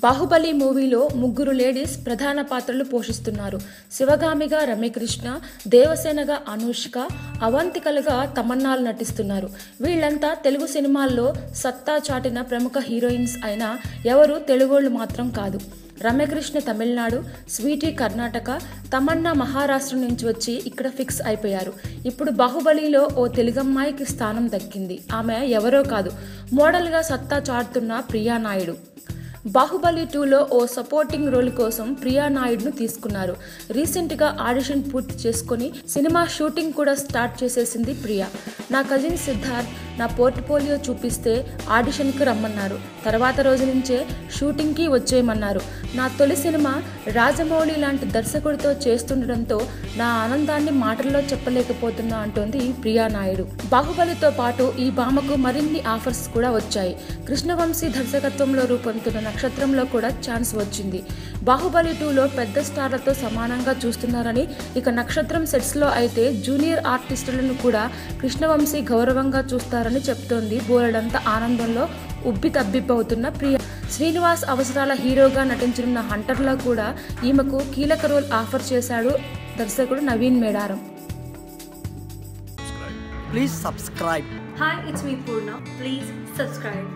బాహుబలి మూవీలో ముగ్గురు లేడీస్ ప్రధాన పాత్రలు పోషిస్తున్నారు. శివగామిగా రమ్యకృష్ణ, దేవసేనగా అనుష్క, అవంతికలుగా తమన్నాలు నటిస్తున్నారు. వీళ్ళంతా తెలుగు సినిమాల్లో సత్తా చాటిన ప్రముఖ హీరోయిన్స్ అయినా ఎవరు తెలుగోళ్ళు మాత్రం కాదు. రమ్యకృష్ణ తమిళనాడు, స్వీటీ కర్ణాటక, తమన్నా మహారాష్ట్ర నుంచి వచ్చి ఇక్కడ ఫిక్స్ అయిపోయారు. ఇప్పుడు బాహుబలిలో ఓ తెలుగమ్మాయికి స్థానం దక్కింది. ఆమె ఎవరో కాదు, మోడల్గా సత్తా చాటుతున్న ప్రియా నాయుడు. బాహుబలి 2లో ఓ సపోర్టింగ్ రోల్ కోసం ప్రియా నాయుడును తీసుకున్నారు. రీసెంట్గా ఆడిషన్ పూర్తి చేసుకుని సినిమా షూటింగ్ కూడా స్టార్ట్ చేసేసింది ప్రియా. నా కజిన్ సిద్ధార్థ్ నా పోర్ట్ఫోలియో చూపిస్తే ఆడిషన్కి రమ్మన్నారు. తర్వాత రోజు నుంచే షూటింగ్కి వచ్చేయమన్నారు. నా తొలి సినిమా రాజమౌళి లాంటి దర్శకుడితో చేస్తుండటంతో నా ఆనందాన్ని మాటల్లో చెప్పలేకపోతున్నా అంటోంది ప్రియా నాయుడు. బాహుబలితో పాటు ఈ భామకు మరిన్ని ఆఫర్స్ కూడా వచ్చాయి. కృష్ణవంశీ దర్శకత్వంలో రూపొందుతున్న నక్షత్రంలో కూడా ఛాన్స్ వచ్చింది. బాహుబలి 2లో పెద్ద స్టార్లతో సమానంగా చూస్తున్నారని, ఇక నక్షత్రం సెట్స్లో అయితే జూనియర్ ఆర్టిస్టులను కూడా కృష్ణవంశీ గౌరవంగా చూస్తారని చెప్తోంది. బోలెడంత ఆనందంలో ఉబ్బి తబ్బిబ్బవుతున్న ప్రియ. శ్రీనివాస్ అవసరాల హీరోగా నటించనున్న హంటర్లో కూడా ఈమెకు కీలక రోల్ ఆఫర్ చేశాడు దర్శకుడు Naveen Medaram. Please subscribe. Hi, it's me Purna. Please subscribe.